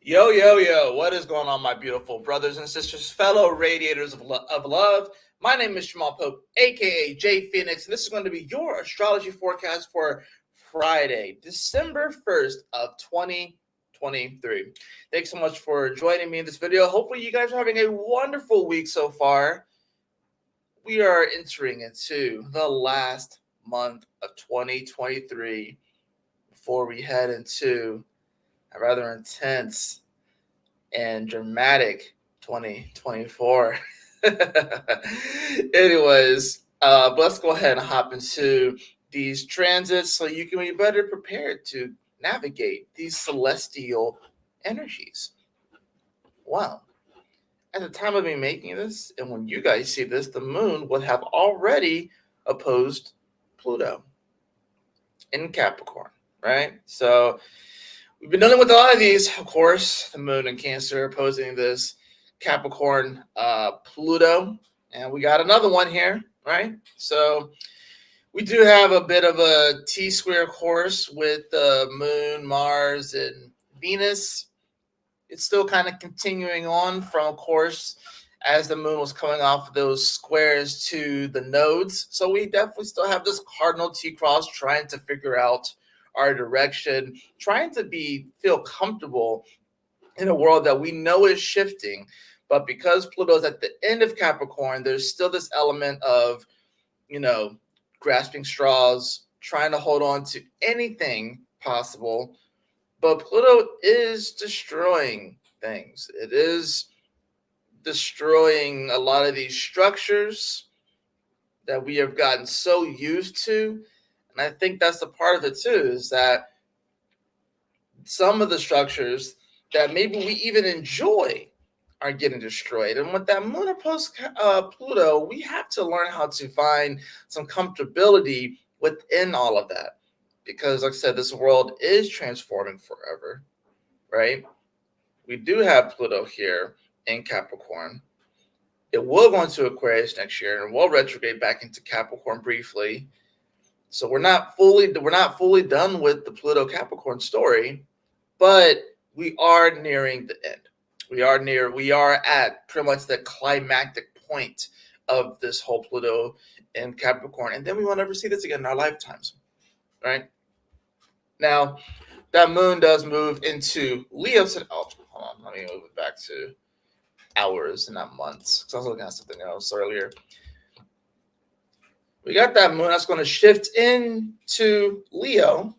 Yo, yo, yo, what is going on, my beautiful brothers and sisters, fellow radiators of love? My name is Jamal Pope, aka Jay Phoenix, and this is going to be your astrology forecast for Friday, December 1st of 2023. Thanks so much for joining me in this video. Hopefully, you guys are having a wonderful week so far. We are entering into the last month of 2023 before we head into a rather intense and dramatic 2024. Anyways, let's go ahead and hop into these transits so you can be better prepared to navigate these celestial energies. Wow. At the time of me making this, and when you guys see this, the moon would have already opposed Pluto in Capricorn, right? So we've been dealing with a lot of these, of course, the moon in Cancer opposing this Capricorn Pluto. And we got another one here, right? So we do have a bit of a T-square course with the moon, Mars, and Venus. It's still kind of continuing on from, of course, as the moon was coming off those squares to the nodes. So we definitely still have this cardinal T-cross trying to figure out our direction, trying to feel comfortable in a world that we know is shifting. But because Pluto's at the end of Capricorn, there's still this element of, grasping straws, trying to hold on to anything possible. But Pluto is destroying things. It is destroying a lot of these structures that we have gotten so used to. And I think that's the part of it too, is that some of the structures that maybe we even enjoy are getting destroyed. And with that moon opposed Pluto, we have to learn how to find some comfortability within all of that. Because, like I said, this world is transforming forever, right? We do have Pluto here in Capricorn. It will go into Aquarius next year and will retrograde back into Capricorn briefly. So we're not fully done with the Pluto Capricorn story, but we are nearing the end. We are at pretty much the climactic point of this whole Pluto in Capricorn, and then we won't ever see this again in our lifetimes, right? Now, that moon does move into Leo. Hold on, let me move it back to hours and not months, because I was looking at something else earlier. We got that moon that's going to shift into Leo.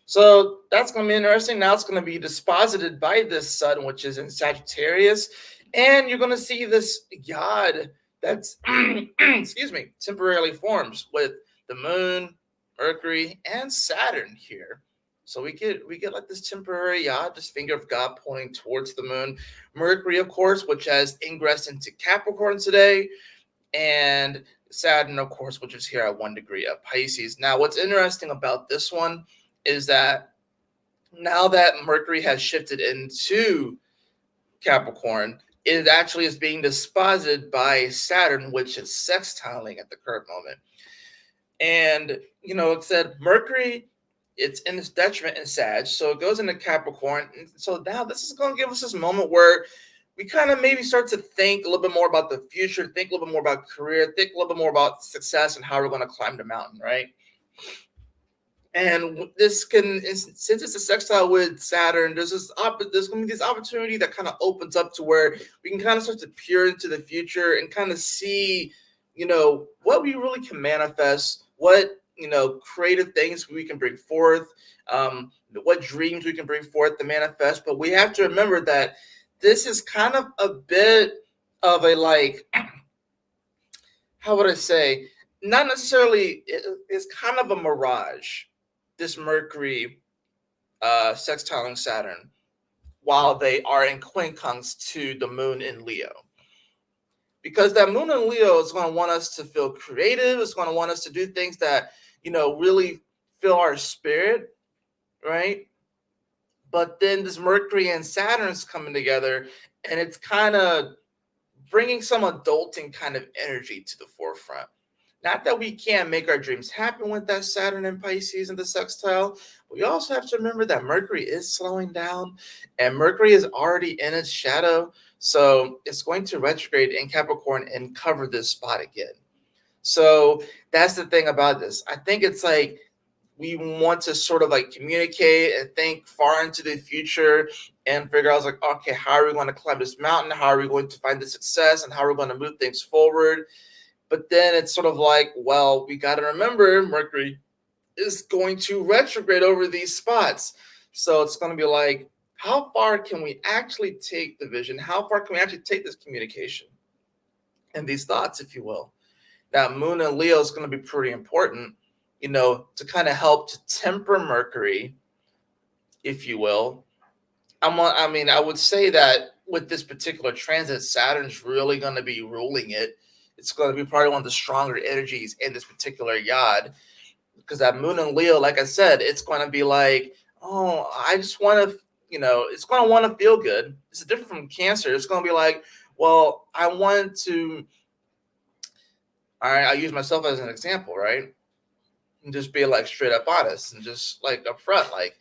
So that's going to be interesting. Now it's going to be disposited by this sun, which is in Sagittarius. And you're going to see this yod that's, temporarily forms with the moon, Mercury, and Saturn here. So we get like this temporary yod, this finger of God pointing towards the moon. Mercury, of course, which has ingressed into Capricorn today. And Saturn, of course, which is here at 1 degree of Pisces. Now, what's interesting about this one is that now that Mercury has shifted into Capricorn, it actually is being disposited by Saturn, which is sextiling at the current moment. And, it said Mercury, it's in its detriment in Sag, so it goes into Capricorn. And so now this is going to give us this moment where we kind of maybe start to think a little bit more about the future, think a little bit more about career, think a little bit more about success and how we're going to climb the mountain, right? And this since it's a sextile with Saturn, there's going to be this opportunity that kind of opens up to where we can kind of start to peer into the future and kind of see, what we really can manifest, what, creative things we can bring forth, what dreams we can bring forth to manifest. But we have to remember that this is kind of a bit of a, how would I say, not necessarily, it's kind of a mirage, this Mercury sextiling Saturn, while they are in quincunx to the moon in Leo. Because that moon in Leo is going to want us to feel creative. It's going to want us to do things that, really fill our spirit, right? But then this Mercury and Saturn's coming together, and it's kind of bringing some adulting kind of energy to the forefront. Not that we can't make our dreams happen with that Saturn and Pisces and the sextile, We also have to remember that Mercury is slowing down, and Mercury is already in its shadow. So it's going to retrograde in Capricorn and cover this spot again. So that's the thing about this. I think it's like we want to sort of like communicate and think far into the future and figure out like, okay, how are we going to climb this mountain? How are we going to find the success and how are we going to move things forward? But then it's sort of like, well, we got to remember Mercury is going to retrograde over these spots. So it's going to be like, how far can we actually take the vision? How far can we actually take this communication and these thoughts, if you will? Now, Moon and Leo is going to be pretty important, to kind of help to temper Mercury, if you will. I would say that with this particular transit, Saturn's really going to be ruling it. It's going to be probably one of the stronger energies in this particular yod, because that Moon and Leo, like I said, it's going to be like, oh, I just want to, it's going to want to feel good. It's different from Cancer. It's going to be like, well, I want to. All right, I use myself as an example, right? And just be like straight up honest and just like upfront, like,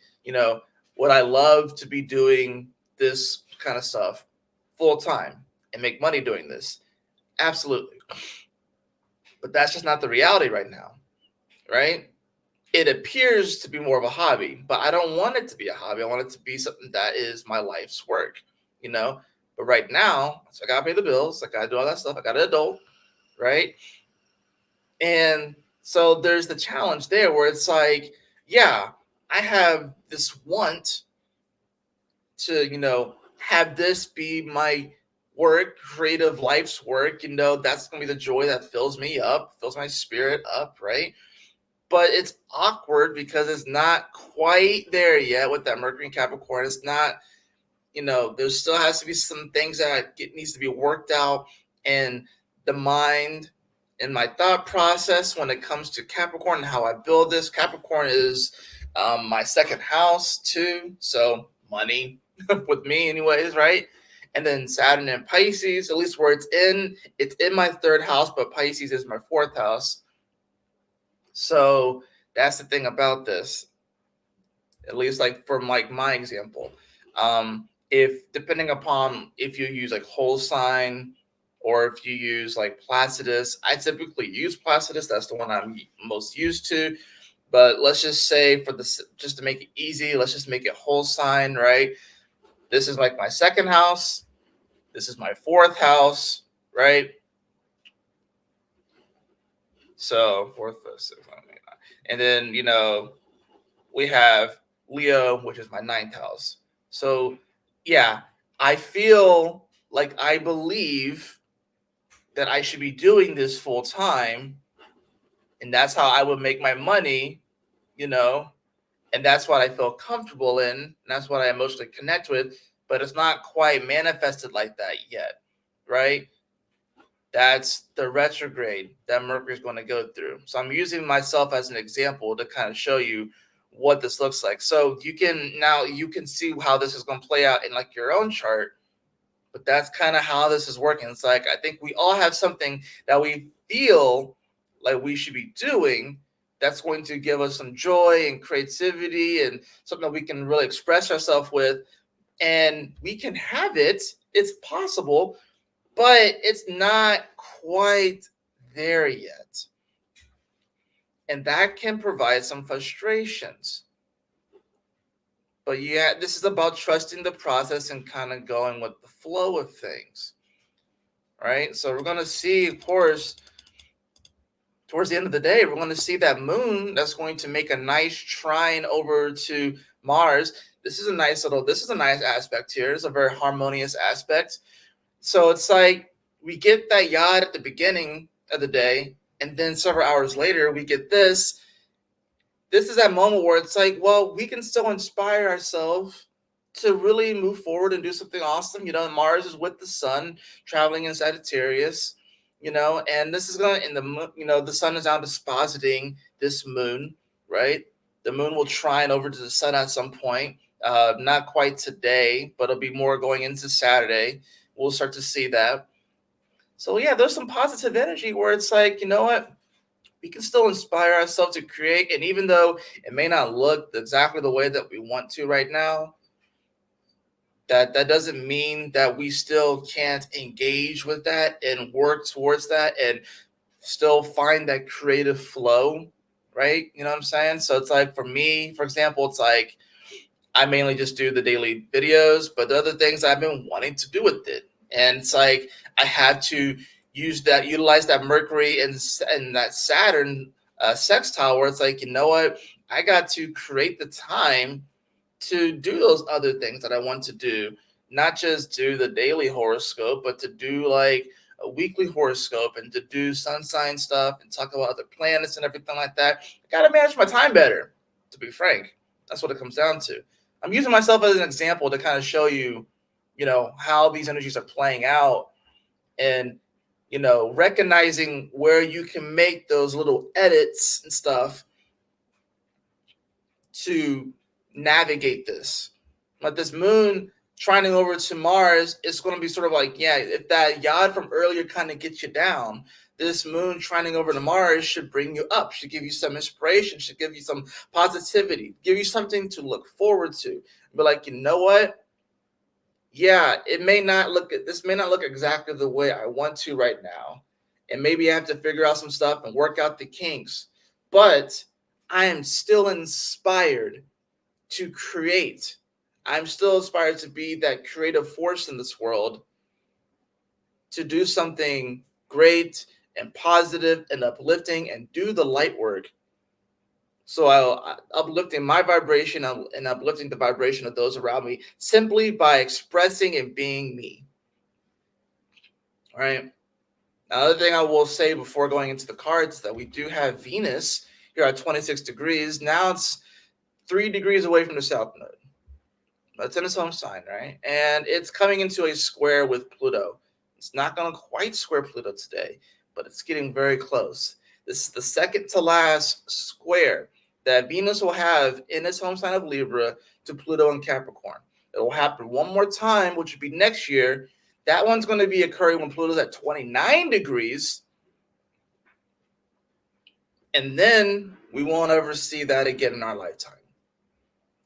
would I love to be doing this kind of stuff full time and make money doing this? Absolutely. But that's just not the reality right now, right? It appears to be more of a hobby, but I don't want it to be a hobby. I want it to be something that is my life's work, you know? But right now, so I gotta pay the bills, I gotta do all that stuff, I got an adult, right? And so there's the challenge there where it's like, yeah, I have this want to, have this be my work, creative life's work, that's gonna be the joy that fills me up, fills my spirit up, right? But it's awkward because it's not quite there yet with that Mercury and Capricorn. It's not, there still has to be some things that needs to be worked out in the mind and my thought process when it comes to Capricorn and how I build this. Capricorn is my second house too, so money with me, anyways, right? And then Saturn and Pisces, at least where it's in my third house, but Pisces is my fourth house. So that's the thing about this, at least like from like my example. If depending upon if you use like whole sign or if you use like Placidus, I typically use Placidus. That's the one I'm most used to. But let's just say just to make it easy, let's just make it whole sign, right? This is like my second house. This is my fourth house, right? So fourth, fifth, sixth, seventh, eighth, nine. And then, we have Leo, which is my ninth house. So yeah, I feel like I believe that I should be doing this full time. And that's how I would make my money, you know, and that's what I feel comfortable in. And that's what I emotionally connect with. But it's not quite manifested like that yet, right? That's the retrograde that Mercury is going to go through. So I'm using myself as an example to kind of show you what this looks like. So you can see how this is going to play out in like your own chart, but that's kind of how this is working. It's like I think we all have something that we feel like we should be doing that's going to give us some joy and creativity and something that we can really express ourselves with, and we can have it. It's possible, but it's not quite there yet. And that can provide some frustrations. But yeah, this is about trusting the process and kind of going with the flow of things. Right? So we're going to see, of course, towards the end of the day, we're going to see that moon that's going to make a nice trine over to Mars. This is a nice aspect here. It's a very harmonious aspect. So it's like we get that yod at the beginning of the day, and then several hours later, we get this. This is that moment where it's like, well, we can still inspire ourselves to really move forward and do something awesome. Mars is with the sun, traveling in Sagittarius, and this is going to, in the, the sun is now dispositing this moon, right? The moon will trine over to the sun at some point. Not quite today, but it'll be more going into Saturday. We'll start to see that. So yeah, there's some positive energy where it's like, you know what? we can still inspire ourselves to create. And even though it may not look exactly the way that we want to right now, that doesn't mean that we still can't engage with that and work towards that and still find that creative flow, right? You know what I'm saying? So it's like, for me, for example, it's like I mainly just do the daily videos, but the other things I've been wanting to do with it. And it's like I had to utilize that Mercury and that Saturn sextile, where it's like, you know what? I got to create the time to do those other things that I want to do, not just do the daily horoscope, but to do like a weekly horoscope and to do sun sign stuff and talk about other planets and everything like that. I got to manage my time better, to be frank. That's what it comes down to. I'm using myself as an example to kind of show you, how these energies are playing out, and, recognizing where you can make those little edits and stuff to navigate this. But this moon trining over to Mars is going to be sort of like, yeah, if that yod from earlier kind of gets you down, this moon trining over to Mars should bring you up, should give you some inspiration, should give you some positivity, give you something to look forward to. Be like, you know what? Yeah, this may not look exactly the way I want to right now. And maybe I have to figure out some stuff and work out the kinks. But I am still inspired to create. I'm still inspired to be that creative force in this world, to do something great and positive and uplifting and do the light work. So I'll uplifting my vibration and uplifting the vibration of those around me simply by expressing and being me. All right. Another thing I will say before going into the cards, that we do have Venus here at 26 degrees. Now it's 3 degrees away from the south node. That's in its home sign, right? And it's coming into a square with Pluto. It's not going to quite square Pluto today, but it's getting very close. This is the second to last square that Venus will have in its home sign of Libra to Pluto and Capricorn. It will happen one more time, which would be next year. That one's going to be occurring when Pluto's at 29 degrees. And then we won't ever see that again in our lifetime.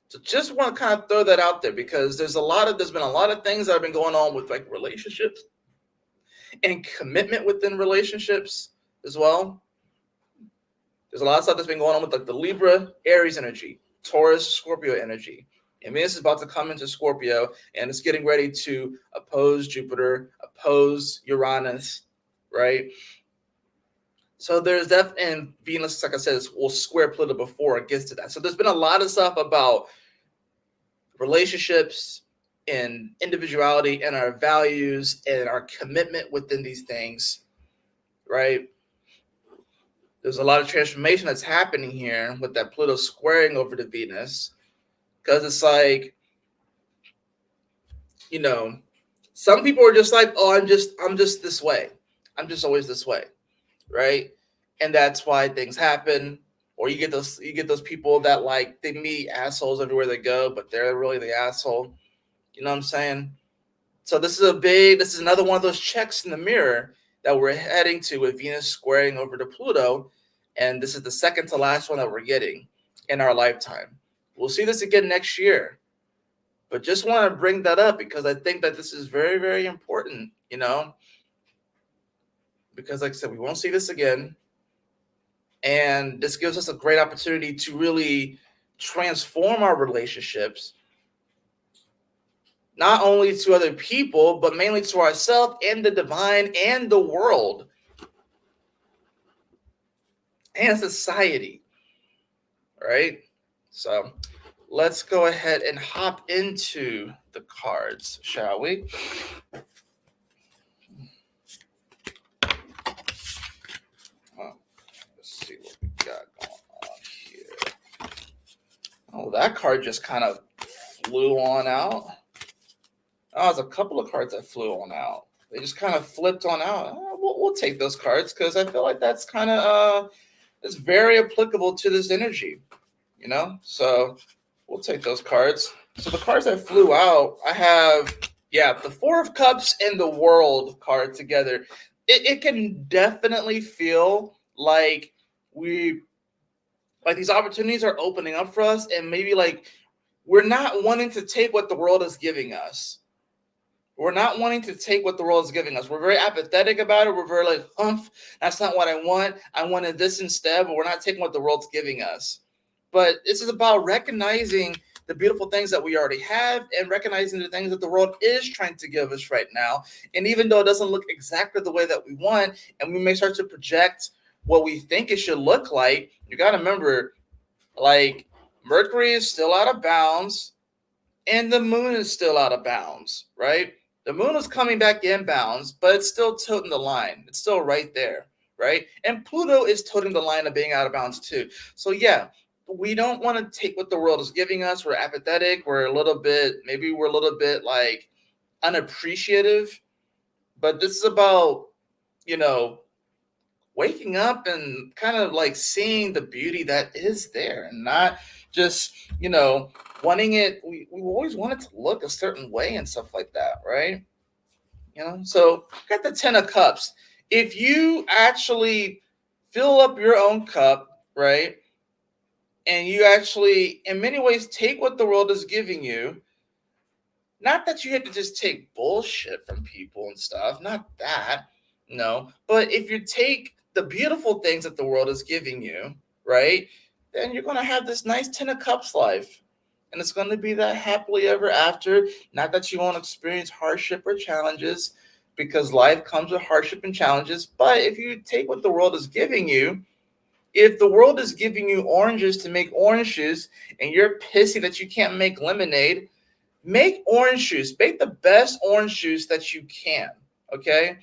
So just want to kind of throw that out there, because there's been a lot of things that have been going on with like relationships and commitment within relationships as well. There's a lot of stuff that's been going on with like the Libra, Aries energy, Taurus, Scorpio energy. And Venus is about to come into Scorpio, and it's getting ready to oppose Jupiter, oppose Uranus, right? So there's and Venus, like I said, will square Pluto before it gets to that. So there's been a lot of stuff about relationships and individuality and our values and our commitment within these things, right? There's a lot of transformation that's happening here with that Pluto squaring over to Venus, because it's like, some people are just like, oh, I'm just this way. I'm just always this way, right? And that's why things happen. Or you get those people that like they meet assholes everywhere they go, but they're really the asshole. You know what I'm saying? So this is another one of those checks in the mirror that we're heading to with Venus squaring over to Pluto. And this is the second to last one that we're getting in our lifetime. We'll see this again next year. But just want to bring that up because I think that this is very, very important, because like I said, we won't see this again. And this gives us a great opportunity to really transform our relationships, not only to other people, but mainly to ourselves and the divine and the world and society, right? So let's go ahead and hop into the cards, shall we? Let's see what we got going on here. Oh, that card just kind of flew on out. Oh, there's a couple of cards that flew on out. They just kind of flipped on out. We'll take those cards because I feel like that's kind of it's very applicable to this energy, So we'll take those cards. So the cards that flew out, I have, the Four of Cups and the World card together. It can definitely feel like We like these opportunities are opening up for us, and maybe like we're not wanting to take what the world is giving us. We're not wanting to take what the world is giving us. We're very apathetic about it. We're very like, that's not what I want. I wanted this instead, but we're not taking what the world's giving us. But this is about recognizing the beautiful things that we already have and recognizing the things that the world is trying to give us right now. And even though it doesn't look exactly the way that we want, and we may start to project what we think it should look like, you got to remember, like, Mercury is still out of bounds and the moon is still out of bounds, right? The moon is coming back in bounds, but it's still tilting the line. It's still right there, right? And Pluto is tilting the line of being out of bounds too. So yeah, we don't want to take what the world is giving us. We're apathetic. We're a little bit, maybe we're a little bit like unappreciative. But this is about, you know, waking up and kind of like seeing the beauty that is there and not just, wanting it. We always want it to look a certain way and stuff like that, right? So got the 10 of cups. If you actually fill up your own cup, right, and you actually in many ways take what the world is giving you, not that you have to just take bullshit from people and stuff, not that, no. But if you take the beautiful things that the world is giving you, right, then you're going to have this nice 10 of cups life. And it's going to be that happily ever after. Not that you won't experience hardship or challenges, because life comes with hardship and challenges. But if you take what the world is giving you, if the world is giving you oranges to make orange juice and you're pissy that you can't make lemonade, make orange juice. Make the best orange juice that you can. Okay?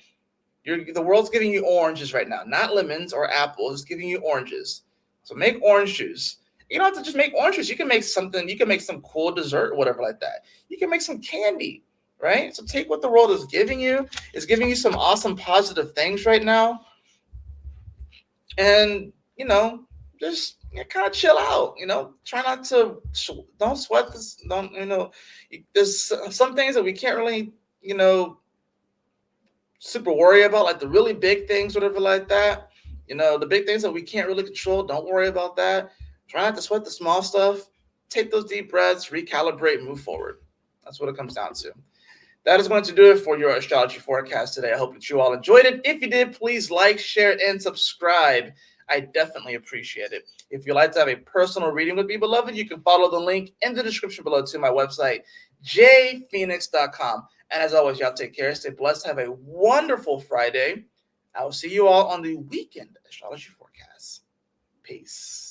The world's giving you oranges right now, not lemons or apples. It's giving you oranges. So make orange juice. You don't have to just make orange juice. You can make something. You can make some cool dessert or whatever like that. You can make some candy, right? So take what the world is giving you. It's giving you some awesome positive things right now, and just kind of chill out. Try not to don't sweat this. Don't There's some things that we can't really super worry about, like the really big things, whatever like that. The big things that we can't really control. Don't worry about that. Try not to sweat the small stuff. Take those deep breaths, recalibrate, move forward. That's what it comes down to. That is going to do it for your astrology forecast today. I hope that you all enjoyed it. If you did, please like, share, and subscribe. I definitely appreciate it. If you'd like to have a personal reading with me, beloved, you can follow the link in the description below to my website, jphoenix.com. And as always, y'all take care. Stay blessed. Have a wonderful Friday. I will see you all on the weekend astrology forecast. Peace.